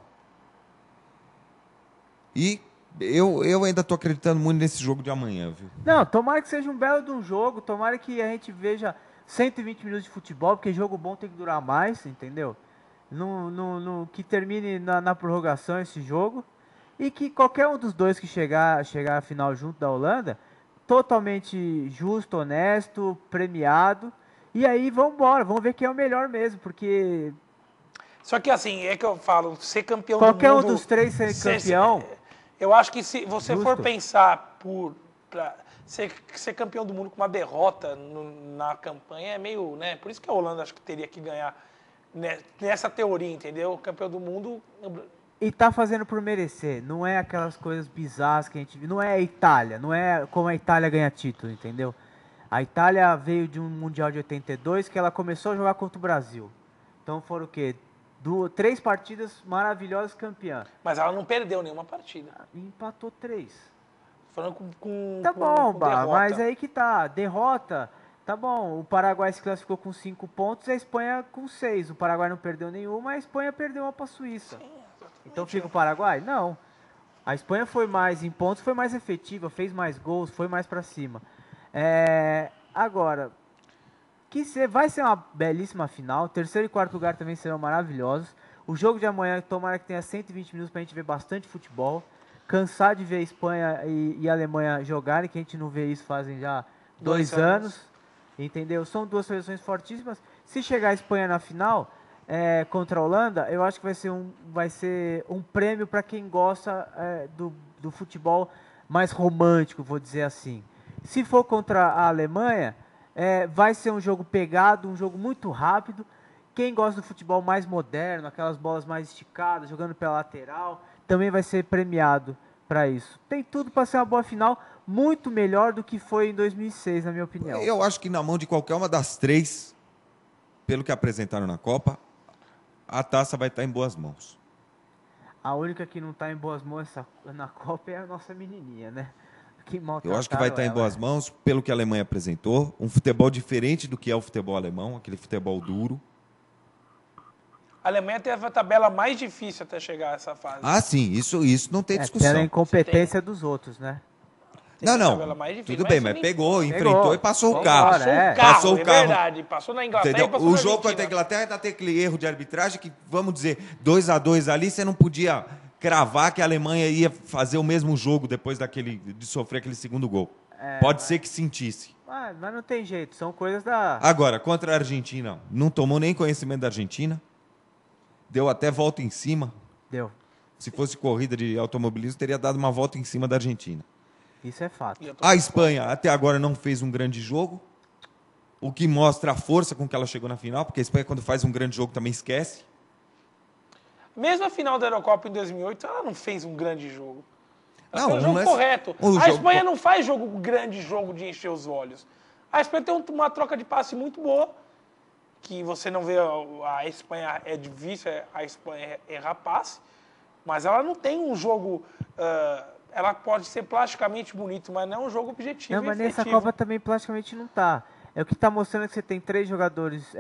E eu ainda estou acreditando muito nesse jogo de amanhã, viu? Não, tomara que seja um belo de um jogo, tomara que a gente veja 120 minutos de futebol, porque jogo bom tem que durar mais, entendeu? Que termine na prorrogação esse jogo e que qualquer um dos dois que chegar à final junto da Holanda, totalmente justo, honesto, premiado E aí, vamos ver quem é o melhor mesmo, porque... Só que assim, é que eu falo, ser campeão Qualquer do mundo... um dos três ser campeão... Eu acho que se você Justo. for pensar pra ser campeão do mundo com uma derrota na campanha, é meio, né? Por isso que a Holanda acho que teria que ganhar nessa teoria, entendeu? O campeão do mundo... E tá fazendo por merecer, não é aquelas coisas bizarras que a gente viu, não é a Itália, não é como a Itália ganha título, entendeu? A Itália veio de um Mundial de 82 que ela começou a jogar contra o Brasil. Então foram o quê? 3 partidas maravilhosas, campeã. Mas ela não perdeu nenhuma partida. Empatou 3. Falando com Tá bom, com Bah, derrota. mas aí que tá, derrota, tá bom, o Paraguai se classificou com 5 pontos, a Espanha com 6. O Paraguai não perdeu nenhuma, a Espanha perdeu uma pra Suíça. Sim, Então fica o Paraguai? Não. A Espanha foi mais em pontos, foi mais efetiva, fez mais gols, foi mais pra cima. Agora, vai ser uma belíssima final. Terceiro e quarto lugar também serão maravilhosos. O jogo de amanhã, tomara que tenha 120 minutos pra gente ver bastante futebol. Cansar de ver Espanha e Alemanha jogarem, que a gente não vê isso fazem já 2 anos. Entendeu? São 2 seleções fortíssimas. Se chegar a Espanha na final... contra a Holanda, eu acho que vai ser um prêmio para quem gosta do futebol mais romântico, vou dizer assim. Se for contra a Alemanha, vai ser um jogo pegado, um jogo muito rápido. Quem gosta do futebol mais moderno, aquelas bolas mais esticadas, jogando pela lateral, também vai ser premiado para isso. Tem tudo para ser uma boa final, muito melhor do que foi em 2006, na minha opinião. Eu acho que na mão de qualquer uma das 3, pelo que apresentaram na Copa, a taça vai estar em boas mãos. A única que não está em boas mãos na Copa é a nossa menininha, né? Eu acho que vai estar em boas mãos, pelo que a Alemanha apresentou. Um futebol diferente do que é o futebol alemão, aquele futebol duro. A Alemanha teve a tabela mais difícil até chegar a essa fase. Ah, sim, isso não tem discussão. Pela incompetência dos outros, né? Não, tudo bem, mas pegou, enfrentou e passou o carro. Passou o carro. É verdade, passou na Inglaterra. Entendeu? E passou o na jogo contra a Inglaterra ainda tem aquele erro de arbitragem que, vamos dizer, 2-2 ali, você não podia cravar que a Alemanha ia fazer o mesmo jogo depois de sofrer aquele segundo gol. Pode ser que sentisse. Mas não tem jeito, são coisas da... Agora, contra a Argentina, não tomou nem conhecimento da Argentina, deu até volta em cima. Deu. Se fosse corrida de automobilismo, teria dado uma volta em cima da Argentina. Isso é fato. A Espanha até agora não fez um grande jogo, o que mostra a força com que ela chegou na final, porque a Espanha, quando faz um grande jogo, também esquece. Mesmo a final da Eurocopa em 2008, ela não fez um grande jogo. Ela fez Não, um jogo correto. A Espanha não faz grande jogo de encher os olhos. A Espanha tem uma troca de passe muito boa, que você não vê a Espanha é difícil, a Espanha errar passe, mas ela não tem um jogo... ela pode ser plasticamente bonito, mas não é um jogo objetivo. Não, mas nessa Copa também plasticamente não tá. É o que está mostrando que você tem 3 jogadores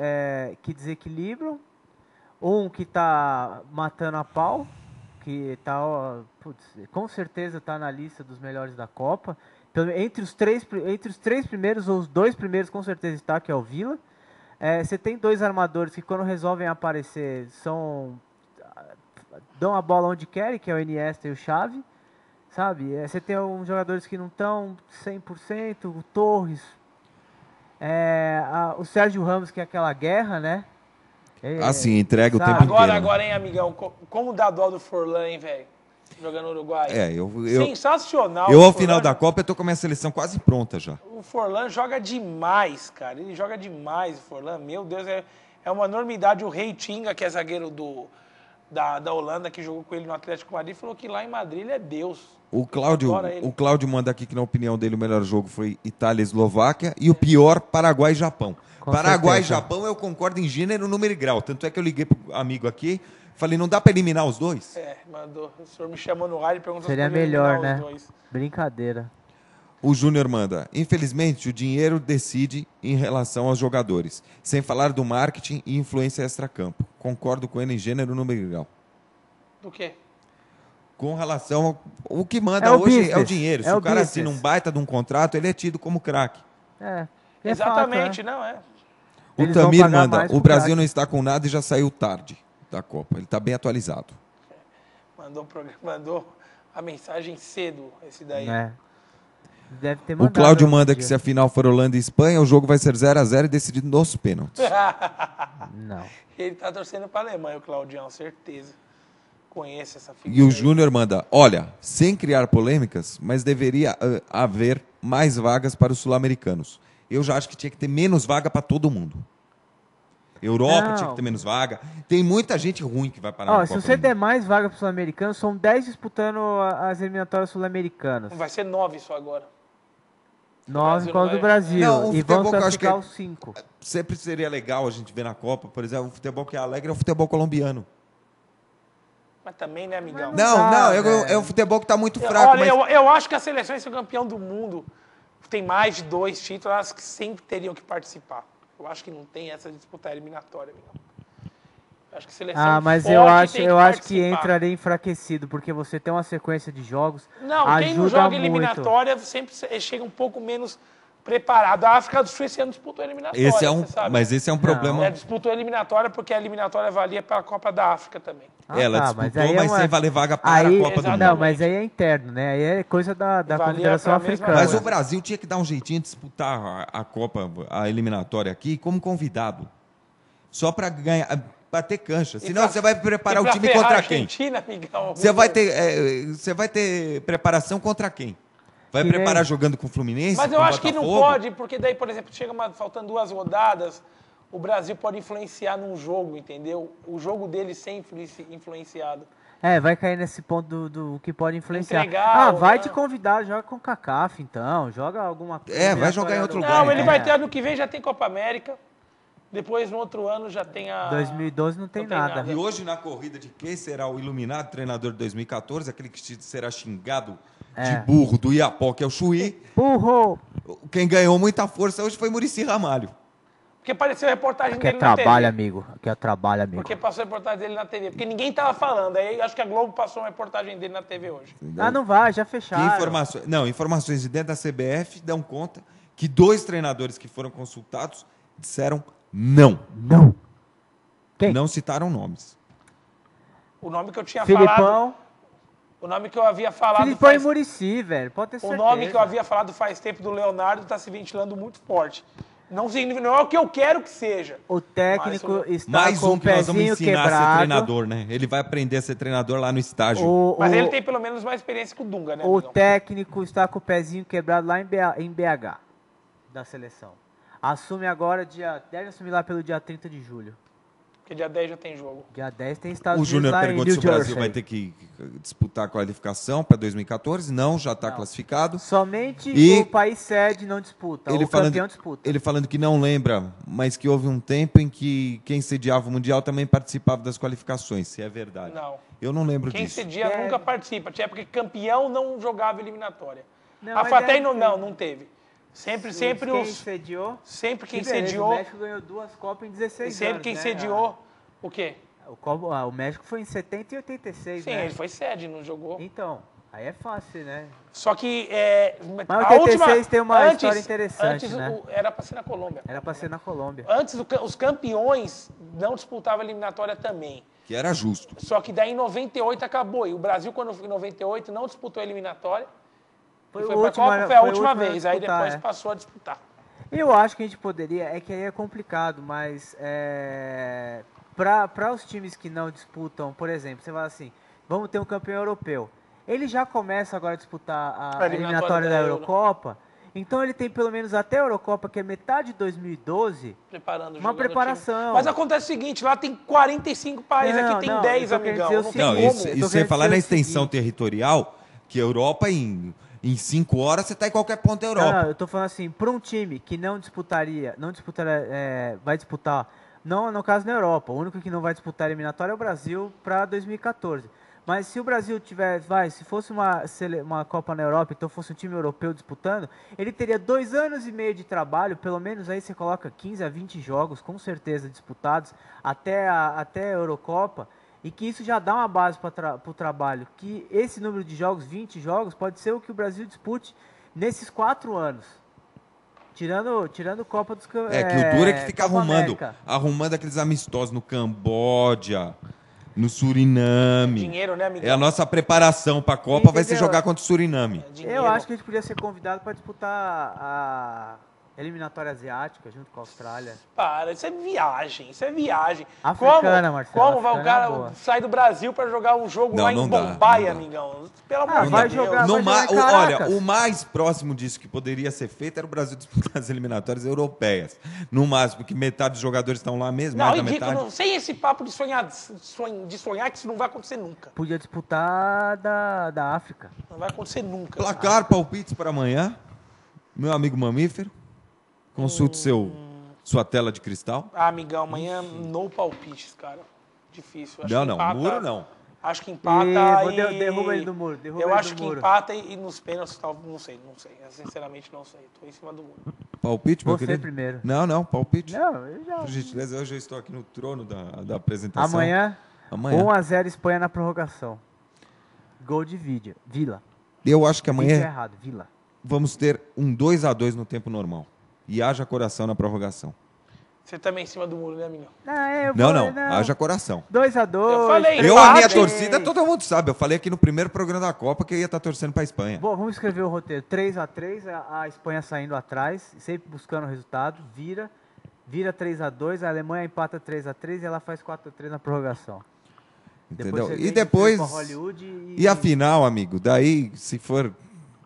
que desequilibram, um que está matando a pau, que tá, com certeza está na lista dos melhores da Copa. Então, entre os três primeiros, ou os 2 primeiros, com certeza está, que é o Villa. Você tem 2 armadores que, quando resolvem aparecer, dão a bola onde querem, que é o Iniesta e o Xavi. Sabe? Você tem uns jogadores que não estão 100%, o Torres, o Sérgio Ramos, que é aquela guerra, né? Assim, entrega o tempo inteiro. Agora, hein, amigão? Como dá dó do Forlan, hein, velho? Jogando no Uruguai. Sensacional. Eu, ao final da Copa, eu tô com a minha seleção quase pronta já. O Forlan joga demais, cara. Ele joga demais, o Forlan. Meu Deus, é uma enormidade. O Rei Tinga, que é zagueiro da Holanda, que jogou com ele no Atlético Madrid, falou que lá em Madrid ele é Deus. O Cláudio manda aqui que, na opinião dele, o melhor jogo foi Itália e Eslováquia, e o pior, Paraguai e Japão. Paraguai e Japão, eu concordo em gênero, número e grau. Tanto é que eu liguei pro amigo aqui, falei, não dá para eliminar os 2? Mandou. O senhor me chamou no rádio e perguntou se podia melhor, né? Os 2. Brincadeira. O Júnior manda, infelizmente, o dinheiro decide em relação aos jogadores, sem falar do marketing e influência extracampo. Concordo com ele em gênero, número e grau. Do quê? Com relação ao que manda hoje business. É o dinheiro. Se o cara business. assina um baita de um contrato, ele é tido como craque. Exatamente, fato, não é? O Eles Tamir manda, o Brasil não está com nada e já saiu tarde da Copa. Ele está bem atualizado. Mandou a mensagem cedo, esse daí. Deve ter O mandado Cláudio algum manda que dia. se a final for Holanda e Espanha, o jogo vai ser 0x0 e decidido nos pênaltis. Não. Ele tá torcendo pra Alemanha, o Claudião, certeza. Conhece essa figura. E o aí. Júnior manda, olha, sem criar polêmicas, mas deveria haver mais vagas para os sul-americanos. Eu já acho que tinha que ter menos vaga para todo mundo. Europa Não. tinha que ter menos vaga. Tem muita gente ruim que vai parar Ó, na se Copa você do der Mundo. mais vaga pro sul-americano, são 10 disputando as eliminatórias sul-americanas. Vai ser 9 só agora. 9 Brasil por causa não do vai- Brasil. Não, o E vão futebol que eu acho que classificar é- os 5. Sempre seria legal a gente ver na Copa, por exemplo, o futebol que é alegre é o futebol colombiano. Mas também, né, amigão? dá, é velho. o futebol que está muito fraco. Olha, mas... eu acho que as seleções são campeão do mundo. Tem mais de 2 títulos, elas que sempre teriam que participar. Eu acho que não tem essa de disputar eliminatória, amigão. Eu acho que seleção Mas forte eu tem acho que participar. entraria enfraquecido, porque você tem uma sequência de jogos. Não, quem não ajuda joga muito. eliminatória sempre chega um pouco menos preparado. A África do Sul esse ano disputou a eliminatória, Esse é um, você sabe. mas esse é um problema. Ela disputou a eliminatória porque a eliminatória valia para a Copa da África também. Ela tá, disputou, aí é mas uma- sem valer vaga para aí, a Copa do exatamente. Mundo. Não, mas aí é interno, né? Aí é coisa da Valia Confederação pra mesma Africana. Mas coisa. o Brasil tinha que dar um jeitinho de disputar a Copa, a eliminatória aqui, como convidado. Só para ganhar, para ter cancha. Senão pra- você vai preparar E o pra time ferrar contra a quem? Argentina, amigão. Você vai ter preparação contra quem? Vai Que nem- preparar jogando com o Fluminense? Mas eu com o acho que não Botafogo? pode, porque daí, por exemplo, faltando 2 rodadas, o Brasil pode influenciar num jogo, entendeu? O jogo dele ser influenciado. Vai cair nesse ponto do que pode influenciar. Entregar ou Vai não. te convidar, joga com o CACAF, então. Joga alguma coisa. Vai jogar em outro lugar. Não, então. ele vai ter ano que vem, já tem Copa América. Depois, no outro ano, já tem a... 2012 não tem Não tem nada. nada. E hoje, na corrida de quem será o iluminado treinador de 2014, aquele que será xingado de burro do Iapó, que é o Chuí, Burro! quem ganhou muita força hoje foi Muricy Ramalho. Porque apareceu a reportagem Aqui é dele na trabalho, TV. amigo. Aqui é trabalho, amigo. Porque passou a reportagem dele na TV. Porque ninguém tava falando. Aí acho que a Globo passou uma reportagem dele na TV hoje. Não vai, já Que fecharam. informações de dentro da CBF dão conta que 2 treinadores que foram consultados disseram não. Não. Quem? Não citaram nomes. O nome que eu tinha falado... Filipão. O nome que eu havia falado Filipão e faz... Muricy, velho. Pode ter O certeza. nome que eu havia falado faz tempo do Leonardo está se ventilando muito forte. Não é o que eu quero que seja. O técnico Mas está Mais com um o que nós vamos pezinho ensinar a ser quebrado. treinador, né? Ele vai aprender a ser treinador lá no estágio. Mas ele tem pelo menos mais experiência que o Dunga, né, O amigão? técnico está com o pezinho quebrado lá em BH, da seleção. Assume agora, deve assumir lá pelo dia 30 de julho. Porque dia 10 já tem jogo. Dia 10 tem Estados O Unidos Júnior lá em pergunta New se o Brasil Jersey. vai ter que disputar a qualificação para 2014. Não, já está classificado. Somente E o país sede não disputa, o campeão disputa. Ele falando que não lembra, mas que houve um tempo em que quem sediava o Mundial também participava das qualificações, se é verdade. Não. Eu não lembro Quem disso. cedia Deve. nunca participa. Tinha porque campeão não jogava eliminatória. Não, A mas Fatei deve ter. não teve. Sempre Quem os... sediou? Sempre quem Que beleza, sediou... O México ganhou 2 Copas em 16 Sempre anos, quem né? sediou... O quê? O México foi em 70 e 86, Sim, né? ele foi sede, não jogou. Então, aí é fácil, né? Só que... Mas a 86 tem uma antes- história interessante, antes né? Era pra ser na Colômbia. Era pra ser na Colômbia. Antes, os campeões não disputavam a eliminatória também. Que era justo. Só que daí em 98 acabou. E o Brasil, quando foi em 98, não disputou a eliminatória. Foi, E o foi pra último, Copa, foi a foi o última último a vez. Aí disputar, depois é. passou a disputar. Eu acho que a gente poderia, é que aí é complicado, mas para os times que não disputam, por exemplo, você fala assim, vamos ter um campeão europeu. Ele já começa agora a disputar a eliminatória da Eurocopa, então ele tem pelo menos até a Eurocopa, que é metade de 2012, Preparando, uma jogando o preparação. time. Mas acontece o seguinte, lá tem 45 países, aqui tem 10, eu tô querendo amigão. dizer o Não tem Não, seguinte, como. eu isso tô sem querendo falar dizer na o extensão seguinte. territorial, que a Europa em 5 horas você está em qualquer ponto da Europa. Não, eu tô falando assim, para um time que não disputaria, vai disputar, não no caso na Europa, o único que não vai disputar a eliminatória é o Brasil para 2014. Mas se o Brasil se fosse uma Copa na Europa, então fosse um time europeu disputando, ele teria 2 anos e meio de trabalho, pelo menos aí você coloca 15 a 20 jogos, com certeza disputados, até a Eurocopa, e que isso já dá uma base para o trabalho, que esse número de jogos, 20 jogos, pode ser o que o Brasil dispute nesses 4 anos. Tirando Copa dos Que o duro é que fica Copa arrumando América. aqueles amistosos no Camboja. No Suriname. Dinheiro, né, amigão? É a nossa preparação para a Copa, vai ser jogar contra o Suriname. Eu acho que a gente podia ser convidado para disputar a eliminatória asiática junto com a Austrália. Para, isso é viagem, isso é viagem. Africana, Marcelo. Como vai o cara sair do Brasil para jogar um jogo lá em Bombai, amigão? Pelo amor de Deus. Jogar olha, o mais próximo disso que poderia ser feito era o Brasil disputar as eliminatórias europeias. No máximo, porque metade dos jogadores estão lá mesmo. Não, mais da ridículo, metade. sem esse papo de sonhar que isso não vai acontecer nunca. Podia disputar da África. Não vai acontecer nunca. Placar, palpites para amanhã. Meu amigo mamífero. Consulte sua tela de cristal. Ah, amigão, amanhã no palpites, cara. Difícil. Acho Não, muro não. Acho que empata Derruba ele do muro. Eu acho que empata e nos pênaltis, não sei. Eu sinceramente não sei. Tô em cima do muro. Palpite, meu Você querido? Primeiro. Não, palpite. Não, eu já... Por gentileza, hoje eu estou aqui no trono da apresentação. Amanhã. 1-0 Espanha na prorrogação. Gol de Vila. Eu acho que amanhã errado, Vila. Vamos ter um 2-2 no tempo normal. E haja coração na prorrogação. Você também em cima do muro, né, amigão? Não. Haja coração. 2-2. Eu falei. A minha torcida, todo mundo sabe. Eu falei aqui no primeiro programa da Copa que eu ia estar torcendo para a Espanha. Bom, vamos escrever o roteiro. 3-3, a Espanha saindo atrás, sempre buscando o resultado. Vira 3-2, a Alemanha empata 3-3 e ela faz 4-3 na prorrogação. Entendeu? E depois... E a final, amigo? Daí, se for...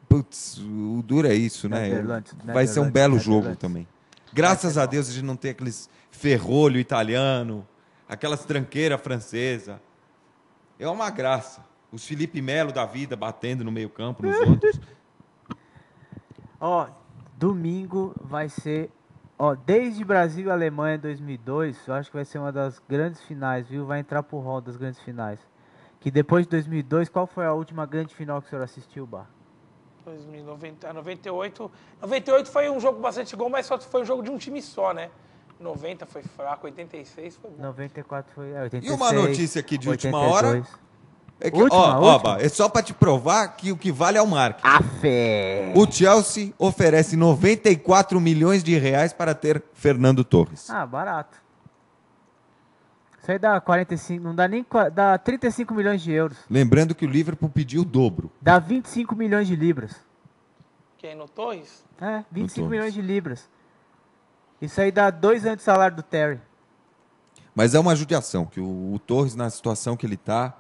Putz, o duro é isso, né? Vai ser um belo jogo também. Graças a Deus a gente não tem aqueles ferrolho italiano, aquelas tranqueiras francesa. É uma graça. Os Felipe Melo da vida batendo no meio campo, nos outros. Domingo vai ser... desde Brasil e Alemanha 2002, eu acho que vai ser uma das grandes finais, viu? Vai entrar pro rol das grandes finais. Que depois de 2002, qual foi a última grande final que o senhor assistiu, Bar? 98 foi um jogo com bastante gol, mas só foi um jogo de um time só, né? 90 foi fraco, 86 foi bom. 94 foi... 86, e uma notícia aqui de 82. última hora... É que, é só para te provar que o que vale é o marketing. A fé! O Chelsea oferece 94 milhões de reais para ter Fernando Torres. Barato. Isso aí dá 45, não dá nem... Dá 35 milhões de euros. Lembrando que o Liverpool pediu o dobro. Dá 25 milhões de libras. Quem, no Torres? 25 milhões de libras. Isso aí dá 2 anos de salário do Terry. Mas é uma judiação, que o Torres, na situação que ele está,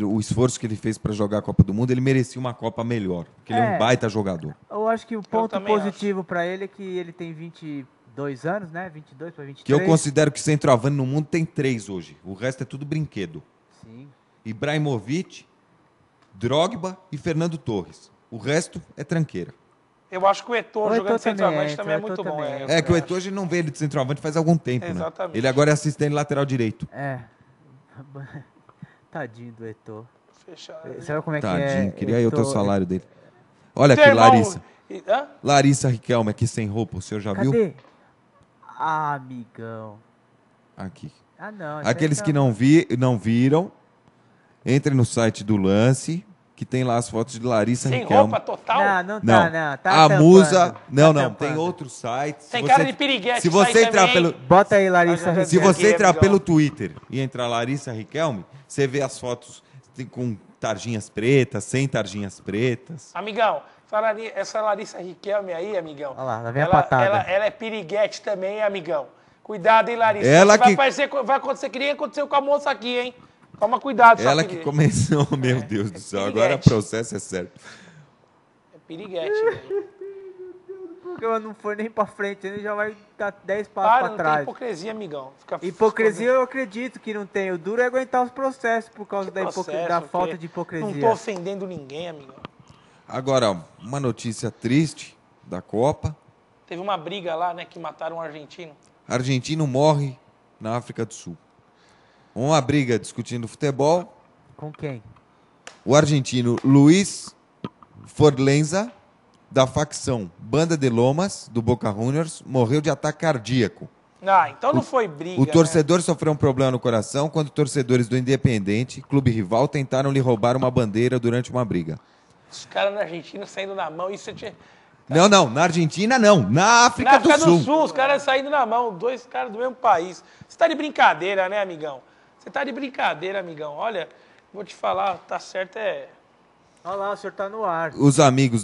o esforço que ele fez para jogar a Copa do Mundo, ele merecia uma Copa melhor, porque ele é um baita jogador. Eu acho que o ponto positivo para ele é que ele tem 22 anos, né? 22 para 23. Que eu considero que centroavante no mundo tem 3 hoje. O resto é tudo brinquedo. Sim. Ibrahimovic, Drogba e Fernando Torres. O resto é tranqueira. Eu acho que o Eto'o jogando centroavante também é muito bom. Que o Eto'o a gente não vê ele de centroavante faz algum tempo, exatamente. Né? Ele agora é assistente lateral direito. Tadinho do Eto'o. Fechado. Sabe como é Tadinho, que é? Queria eu ter o salário dele. Olha aqui, Larissa. Larissa Riquelme aqui sem roupa, o senhor já viu? Cadê? Amigão. Aqui. Não. Aqueles que não viram, entrem no site do Lance, que tem lá as fotos de Larissa Riquelme. Sem roupa total? Não. Tá a Musa... Não, tem outros sites. Tem cara de piriguete. Se você entrar pelo... Bota aí, Larissa Riquelme. Se você entrar pelo Twitter e entrar Larissa Riquelme, você vê as fotos com tarjinhas pretas, sem tarjinhas pretas. Amigão, essa Larissa Riquelme aí, amigão. Olha lá vem a patada. Ela é piriguete também, amigão. Cuidado, hein, Larissa. Vai acontecer que nem aconteceu com a moça aqui, hein? Toma cuidado. Ela que começou, meu Deus do céu. Agora o processo é certo. É piriguete, velho. Porque ela não foi nem pra frente, ele já vai dar 10 passos pra trás. Não tem hipocrisia, amigão. Hipocrisia eu acredito que não tem. O duro é aguentar os processos por causa da falta de hipocrisia. Não tô ofendendo ninguém, amigão. Agora, uma notícia triste da Copa. Teve uma briga lá, né, que mataram um argentino. Argentino morre na África do Sul. Uma briga discutindo futebol. Com quem? O argentino Luiz Forlenza, da facção Banda de Lomas, do Boca Juniors, morreu de ataque cardíaco. Então não foi briga. O torcedor sofreu um problema no coração quando torcedores do Independente, clube rival, tentaram lhe roubar uma bandeira durante uma briga. Os caras na Argentina saindo na mão, isso tinha... Não, na Argentina não, na África do Sul. Os caras saindo na mão, 2 caras do mesmo país. Você tá de brincadeira, né, amigão? Você tá de brincadeira, amigão. Olha, vou te falar, tá certo é... Olha lá, o senhor tá no ar. Os amigos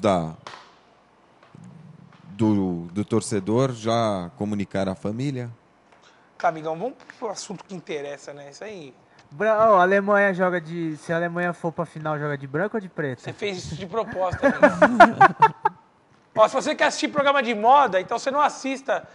do torcedor já comunicaram à família? Tá, amigão, vamos pro assunto que interessa, né? Isso aí... A Alemanha joga de... Se a Alemanha for pra final, joga de branco ou de preto? Você fez isso de propósito, amigo. Ó, se você quer assistir programa de moda, então você não assista.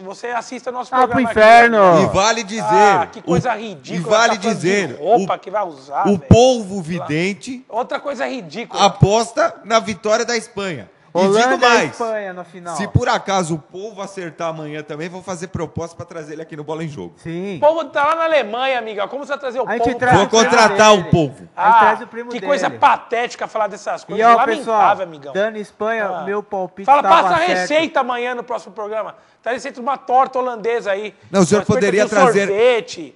Você assista nosso programa pro inferno! aqui. E vale dizer... Que coisa ridícula. E vale essa coisa dizer... de roupa que vai usar, o velho. polvo vidente Outra coisa ridícula. aposta na vitória da Espanha. E digo Holanda e mais, Espanha no final. se por acaso o polvo acertar amanhã também, vou fazer proposta para trazer ele aqui no Bola em Jogo. Sim. O povo tá lá na Alemanha, amiga. Como você vai trazer o A gente povo? traz Vou o primo contratar dele. o polvo. A gente traz o primo que dele. coisa patética falar dessas coisas. E ó, Lamentável, pessoal, amigão. dando Espanha, meu palpite Fala, tava passa a certo. receita amanhã no próximo programa. Tá a receita de uma torta holandesa aí. Não, o senhor Respeita poderia com trazer- sorvete.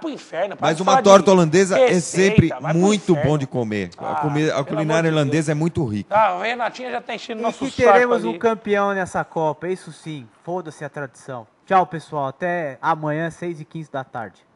Pro inferno. para Mas de uma falar torta de holandesa é receita, sempre vai pro muito inferno. bom de comer. A pelo culinária amor de holandesa é muito rica. O Renatinha já tá enchendo E nosso que saco teremos ali. um campeão nessa Copa, isso sim. Foda-se a tradição. Tchau, pessoal. Até amanhã, 6h15 da tarde.